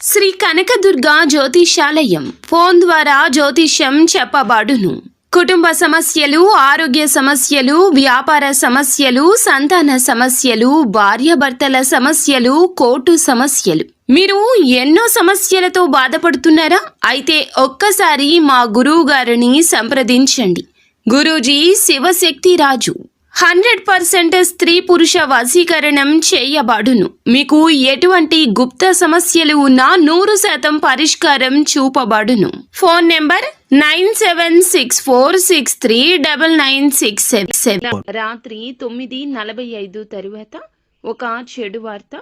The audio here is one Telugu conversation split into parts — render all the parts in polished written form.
శ్రీ కనకదుర్గ జ్యోతిషాలయం ఫోన్ ద్వారా జ్యోతిష్యం చెప్పబడును. కుటుంబ సమస్యలు, ఆరోగ్య సమస్యలు, వ్యాపార సమస్యలు, సంతాన సమస్యలు, భార్యాభర్తల సమస్యలు, కోర్టు సమస్యలు. మీరు ఎన్నో సమస్యలతో బాధపడుతున్నారా? అయితే ఒక్కసారి మా గురువు గారిని సంప్రదించండి. గురూజీ శివశక్తి రాజు 100% స్త్రీ పురుష వశీకరణం చేయబడును. మీకు ఎటువంటి గుప్త సమస్యలు ఉన్నా 100% పరిష్కారం చూపబడును. Phone number 9764639967. రాత్రి 9:45 తరువాత ఒక చెడు వార్త.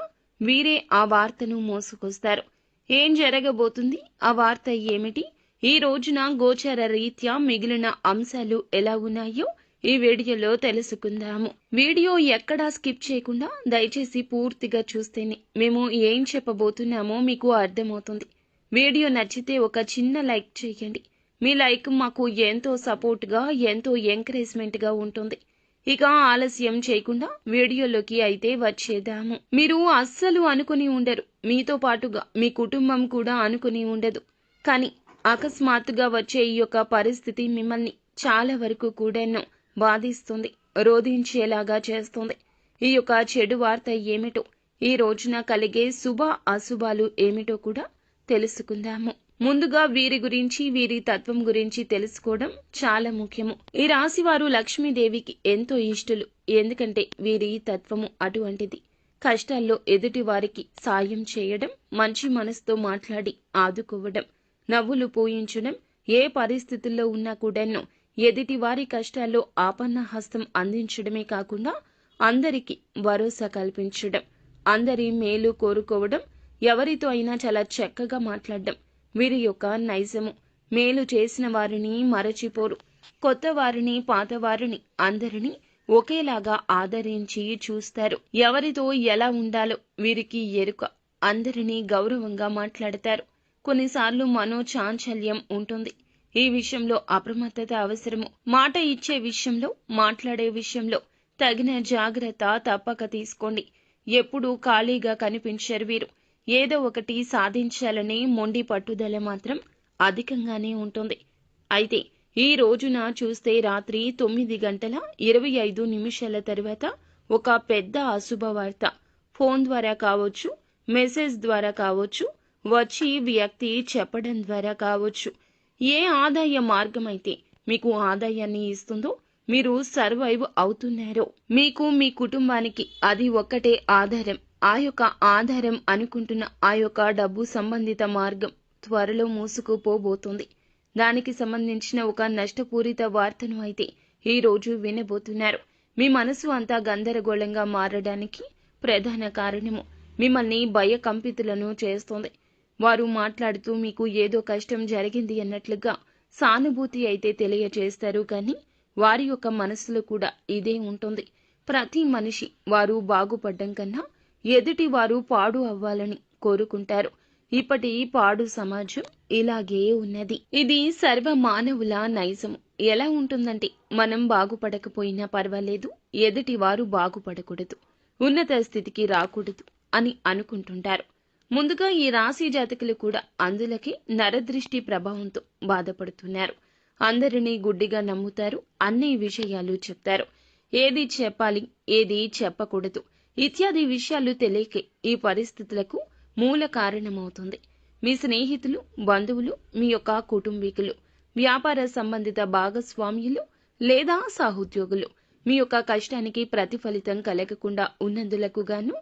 వీరే ఆ వార్తను మోసుకొస్తారు. ఏం జరగబోతుంది? ఆ వార్త ఏమిటి? ఈ రోజున గోచర రీత్యా మిగిలిన అంశాలు ఎలా ఉన్నాయో ఈ వీడియోలో తెలుసుకుందాము. వీడియో ఎక్కడా స్కిప్ చేయకుండా దయచేసి పూర్తిగా చూస్తేనే మేము ఏం చెప్పబోతున్నామో మీకు అర్థమవుతుంది. వీడియో నచ్చితే ఒక చిన్న లైక్ చేయండి. మీ లైక్ మాకు ఎంతో సపోర్ట్గా, ఎంతో ఎంకరేజ్మెంట్గా ఉంటుంది. ఇక ఆలస్యం చేయకుండా వీడియోలోకి అయితే వచ్చేద్దాము. మీరు అస్సలు అనుకుని ఉండరు, మీతో పాటుగా మీ కుటుంబం కూడా అనుకుని ఉండదు. కానీ అకస్మాత్తుగా వచ్చే ఈ యొక్క పరిస్థితి మిమ్మల్ని చాలా వరకు కూడాను బాధిస్తుంది, రోధించేలాగా చేస్తుంది. ఈ యొక్క చెడు వార్త ఏమిటో, ఈ రోజున కలిగే శుభ అశుభాలు ఏమిటో కూడా తెలుసుకుందాము. ముందుగా వీరి గురించి, వీరి తత్వం గురించి తెలుసుకోవడం చాలా ముఖ్యము. ఈ రాశి వారు లక్ష్మీదేవికి ఎంతో ఇష్టలు. ఎందుకంటే వీరి తత్వము అటువంటిది. కష్టాల్లో ఎదుటి వారికి సాయం చేయడం, మంచి మనసుతో మాట్లాడి ఆదుకోవడం, నవ్వులు పూయించడం, ఏ పరిస్థితుల్లో ఉన్నా కూడాను ఎదుటి వారి కష్టాల్లో ఆపన్న హస్తం అందించడమే కాకుండా అందరికీ భరోసా కల్పించడం, అందరి మేలు కోరుకోవడం, ఎవరితో అయినా చాలా చక్కగా మాట్లాడడం వీరి యొక్క నైజము. మేలు చేసిన వారిని మరచిపోరు. కొత్త వారిని, పాత వారిని అందరినీ ఒకేలాగా ఆదరించి చూస్తారు. ఎవరితో ఎలా ఉండాలో వీరికి ఎరుక. అందరినీ గౌరవంగా మాట్లాడతారు. కొన్నిసార్లు మనోచాంచల్యం ఉంటుంది. ఈ విషయంలో అప్రమత్తత అవసరము. మాట ఇచ్చే విషయంలో, మాట్లాడే విషయంలో తగిన జాగ్రత్త తప్పక తీసుకోండి. ఎప్పుడూ ఖాళీగా కనిపించరు వీరు. ఏదో ఒకటి సాధించాలనే మొండి పట్టుదల మాత్రం అధికంగానే ఉంటుంది. అయితే ఈ రోజున చూస్తే రాత్రి 9:25 తర్వాత ఒక పెద్ద అశుభవార్త ఫోన్ ద్వారా కావచ్చు, మెసేజ్ ద్వారా కావచ్చు, వచ్చి వ్యక్తి చెప్పడం ద్వారా కావచ్చు. ఏ ఆదాయ మార్గం అయితే మీకు ఆదాయాన్ని ఇస్తుందో, మీరు సర్వైవ్ అవుతున్నారో, మీకు మీ కుటుంబానికి అది ఒక్కటే ఆధారం. ఆ యొక్క ఆధారం అనుకుంటున్న ఆ యొక్క డబ్బు సంబంధిత మార్గం త్వరలో మూసుకుపోబోతుంది. దానికి సంబంధించిన ఒక నష్టపూరిత వార్తను అయితే ఈ రోజు వినబోతున్నారు. మీ మనసు అంతా గందరగోళంగా మారడానికి ప్రధాన కారణము మిమ్మల్ని భయకంపితులను చేస్తోంది. వారు మాట్లాడుతూ మీకు ఏదో కష్టం జరిగింది అన్నట్లుగా సానుభూతి అయితే తెలియజేస్తారు. కానీ వారి యొక్క మనసులో కూడా ఇదే ఉంటుంది. ప్రతి మనిషి వారు బాగుపడ్డం కన్నా ఎదుటి వారు పాడు అవ్వాలని కోరుకుంటారు. ఇప్పటి పాడు సమాజం ఇలాగే ఉన్నది. ఇది సర్వ మానవుల నైజము. ఎలా ఉంటుందంటే, మనం బాగుపడకపోయినా పర్వాలేదు, ఎదుటి వారు బాగుపడకూడదు, ఉన్నత స్థితికి రాకూడదు అని అనుకుంటుంటారు. ముందుగా ఈ రాశి జాతకులు కూడా అందులకే నరదృష్టి ప్రభావంతో బాధపడుతున్నారు. అందరినీ గుడ్డిగా నమ్ముతారు. అన్ని విషయాలు చెప్తారు. ఏది చెప్పాలి, ఏది చెప్పకూడదు ఇత్యాది విషయాలు తెలియకే ఈ పరిస్థితులకు మూల కారణమవుతుంది. మీ స్నేహితులు, బంధువులు, మీ యొక్క కుటుంబీకులు, వ్యాపార సంబంధిత భాగస్వామ్యులు లేదా సహోద్యోగులు మీ యొక్క కష్టానికి ప్రతిఫలితం కలగకుండా ఉన్నందులకు గాను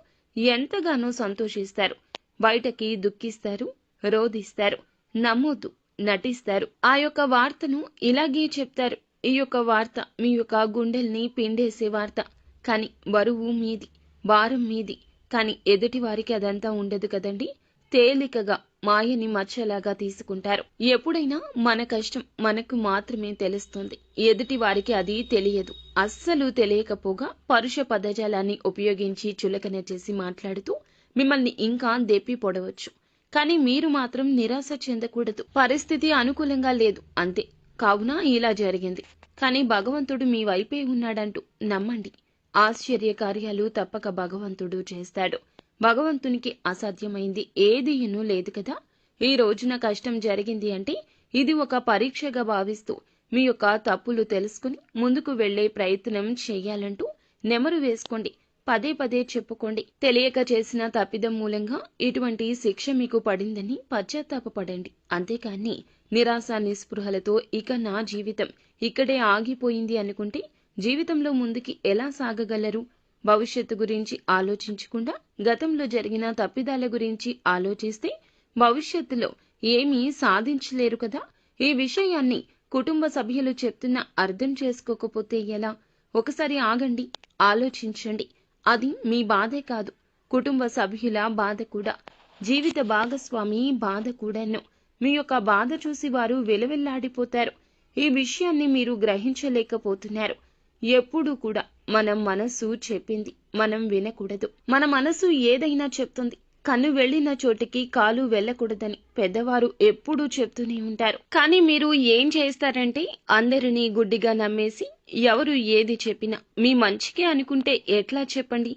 ఎంతగానో సంతోషిస్తారు. బయటకి దుఃఖిస్తారు, రోధిస్తారు, నమ్మొద్దు, నటిస్తారు. ఆ యొక్క వార్తను ఇలాగే చెప్తారు. ఈ యొక్క వార్త మీ యొక్క గుండెల్ని పిండేసే వార్త. కానీ బరువు మీది, భారం మీది. కానీ ఎదుటి వారికి అదంతా ఉండదు కదండి. తేలికగా మాయని మచ్చలాగా తీసుకుంటారు. ఎప్పుడైనా మన కష్టం మనకు మాత్రమే తెలుస్తుంది, ఎదుటి వారికి అది తెలియదు. అస్సలు తెలియకపోగా పరుష పదజాలాన్ని ఉపయోగించి చులకన చేసి మాట్లాడుతూ మిమ్మల్ని ఇంకా దెప్పి పొడవచ్చు. కానీ మీరు మాత్రం నిరాశ చెందకూడదు. పరిస్థితి అనుకూలంగా లేదు అంతే, కావున ఇలా జరిగింది. కానీ భగవంతుడు మీ వైపే ఉన్నాడంటూ నమ్మండి. ఆశ్చర్య కార్యాలు తప్పక భగవంతుడు చేస్తాడు. భగవంతునికి అసాధ్యమైంది ఏదీనూ లేదు కదా. ఈ రోజున కష్టం జరిగింది అంటే ఇది ఒక పరీక్షగా భావిస్తూ మీ యొక్క తప్పులు తెలుసుకుని ముందుకు వెళ్లే ప్రయత్నం చేయాలంటూ నెమరు వేసుకోండి. పదే పదే చెప్పుకోండి. తెలియక చేసిన తప్పిదం మూలంగా ఇటువంటి శిక్ష మీకు పడిందని పశ్చాత్తాపపడండి. అంతేకాని నిరాశ నిస్పృహలతో ఇక నా జీవితం ఇక్కడే ఆగిపోయింది అనుకుంటే జీవితంలో ముందుకి ఎలా సాగగలరు? భవిష్యత్తు గురించి ఆలోచించకుండా గతంలో జరిగిన తప్పిదాల గురించి ఆలోచిస్తే భవిష్యత్తులో ఏమీ సాధించలేరు కదా. ఈ విషయాన్ని కుటుంబ సభ్యులు చెప్తున్నా అర్థం చేసుకోకపోతే ఎలా? ఒకసారి ఆగండి, ఆలోచించండి. అది మీ బాధే కాదు, కుటుంబ సభ్యుల బాధ కూడా, జీవిత భాగస్వామి బాధ కూడాను. మీ యొక్క బాధ చూసి వారు వెలవెల్లాడిపోతారు. ఈ విషయాన్ని మీరు గ్రహించలేకపోతున్నారు. ఎప్పుడూ కూడా మన మనసు చెప్పింది మనం వినకూడదు. మన మనసు ఏదైనా చెప్తుంది. కన్ను వెళ్లిన చోటికి కాలు వెళ్ళకూడదని పెద్దవారు ఎప్పుడూ చెప్తూనే ఉంటారు. కానీ మీరు ఏం చేస్తారంటే అందరినీ గుడ్డిగా నమ్మేసి ఎవరు ఏది చెప్పినా మీ మంచికే అనుకుంటే ఎట్లా చెప్పండి?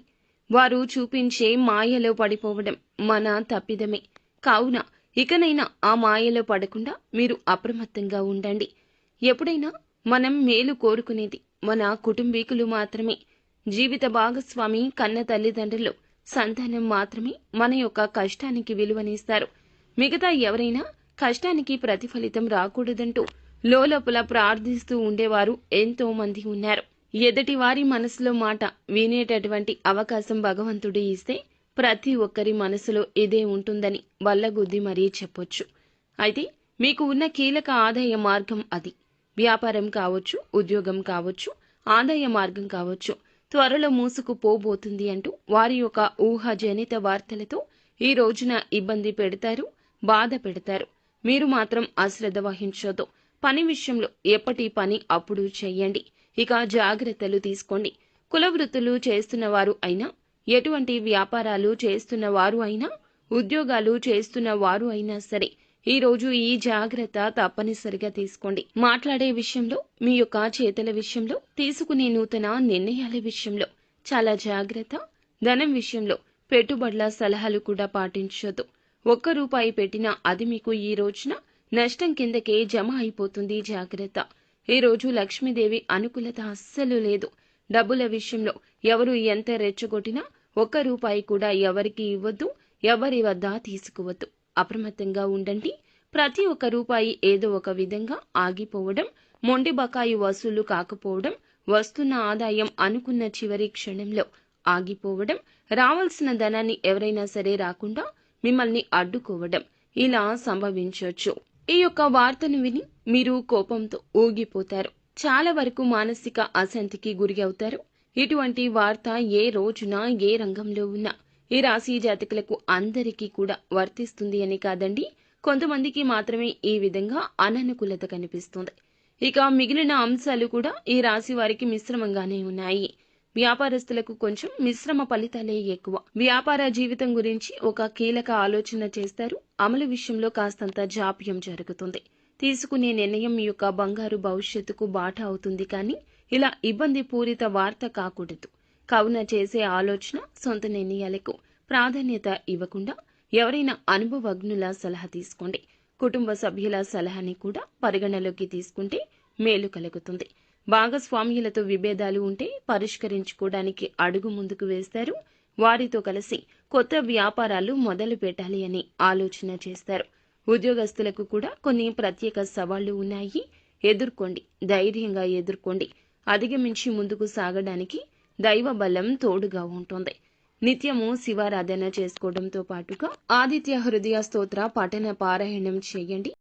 వారు చూపించే మాయలో పడిపోవడం మన తప్పిదమే. కావున ఇకనైనా ఆ మాయలో పడకుండా మీరు అప్రమత్తంగా ఉండండి. ఎప్పుడైనా మనం మేలు కోరుకునేది మన కుటుంబీకులు మాత్రమే. జీవిత భాగస్వామి, కన్న తల్లిదండ్రులు, సంతానం మాత్రమే మన యొక్క కష్టానికి విలువనిస్తారు. మిగతా ఎవరైనా కష్టానికి ప్రతిఫలితం రాకూడదంటూ లోలోపల ప్రార్థిస్తూ ఉండేవారు ఎంతో మంది ఉన్నారు. ఎదుటివారి మనసులో మాట వినేటటువంటి అవకాశం భగవంతుడు ఇస్తే ప్రతి ఒక్కరి మనసులో ఇదే ఉంటుందని బల్లగుద్ది మరీ చెప్పొచ్చు. అయితే మీకు ఉన్న కీలక ఆదాయ మార్గం అది. వ్యాపారం కావచ్చు, ఉద్యోగం కావచ్చు, ఆదాయ మార్గం కావచ్చు త్వరలో మూసుకుపోబోతుంది అంటూ వారి యొక్క ఊహాజనిత వార్తలతో ఈ రోజున ఇబ్బంది పెడతారు, బాధ పెడతారు. మీరు మాత్రం అశ్రద్ధ వహించొద్దు. పని విషయంలో ఎప్పటి పని అప్పుడు చెయ్యండి. ఇక జాగ్రత్తలు తీసుకోండి. కుల వృత్తులు చేస్తున్న వారు అయినా, ఎటువంటి వ్యాపారాలు చేస్తున్న వారు అయినా, ఉద్యోగాలు చేస్తున్న వారు అయినా సరే ఈ రోజు ఈ జాగ్రత్త తప్పనిసరిగా తీసుకోండి. మాట్లాడే విషయంలో, మీ యొక్క చేతల విషయంలో, తీసుకునే నూతన నిర్ణయాల విషయంలో చాలా జాగ్రత్త. ధనం విషయంలో పెట్టుబడుల సలహాలు కూడా పాటించొద్దు. ₹1 పెట్టినా అది మీకు ఈ రోజున నష్టం కిందకే జమ అయిపోతుంది. జాగ్రత్త. ఈ రోజు లక్ష్మీదేవి అనుకూలత అస్సలు లేదు. డబ్బుల విషయంలో ఎవరు ఎంత రెచ్చగొట్టినా ₹1 కూడా ఎవరికి ఇవ్వద్దు, ఎవరి వద్ద తీసుకువద్దు. అప్రమత్తంగా ఉండండి. ప్రతి ఒక్క రూపాయి ఏదో ఒక విధంగా ఆగిపోవడం, మొండి బకాయి వసూలు కాకపోవడం, వస్తున్న ఆదాయం అనుకున్న చివరి క్షణంలో ఆగిపోవడం, రావాల్సిన ధనాన్ని ఎవరైనా సరే రాకుండా మిమ్మల్ని అడ్డుకోవడం ఇలా సంభవించవచ్చు. ఈ యొక్క వార్తను విని మీరు కోపంతో ఊగిపోతారు. చాలా వరకు మానసిక అశాంతికి గురి అవుతారు. ఇటువంటి వార్త ఏ రోజున ఏ రంగంలో ఉన్నా ఈ రాశి జాతకులకు అందరికీ కూడా వర్తిస్తుంది అని కాదండి, కొంతమందికి మాత్రమే ఈ విధంగా అననుకూలత కనిపిస్తుంది. ఇక మిగిలిన అంశాలు కూడా ఈ రాశి వారికి మిశ్రమంగానే ఉన్నాయి. వ్యాపారస్తులకు కొంచెం మిశ్రమ ఫలితాలే ఎక్కువ. వ్యాపార జీవితం గురించి ఒక కీలక ఆలోచన చేస్తారు. అమలు విషయంలో కాస్తంత జాప్యం జరుగుతుంది. తీసుకునే నిర్ణయం మీ యొక్క బంగారు భవిష్యత్తుకు బాట అవుతుంది. కానీ ఇలా ఇబ్బంది పూరిత వార్త కాకూడదు. కావున చేసే ఆలోచన, సొంత నిర్ణయాలకు ప్రాధాన్యత ఇవ్వకుండా ఎవరైనా అనుభవజ్ఞుల సలహా తీసుకోండి. కుటుంబ సభ్యుల సలహాని కూడా పరిగణలోకి తీసుకుంటే మేలు కలుగుతుంది. భాగస్వామ్యులతో విభేదాలు ఉంటే పరిష్కరించుకోవడానికి అడుగు ముందుకు వేస్తారు. వారితో కలిసి కొత్త వ్యాపారాలు మొదలు పెట్టాలి అని ఆలోచన చేస్తారు. ఉద్యోగస్తులకు కూడా కొన్ని ప్రత్యేక సవాళ్లు ఉన్నాయి. ఎదుర్కోండి, ధైర్యంగా ఎదుర్కోండి. అధిగమించి ముందుకు సాగడానికి దైవ బలం తోడుగా ఉంటుంది. నిత్యము శివారాధన చేసుకోవడంతో పాటుగా ఆదిత్య హృదయ స్తోత్ర పఠన పారాయణం చేయండి.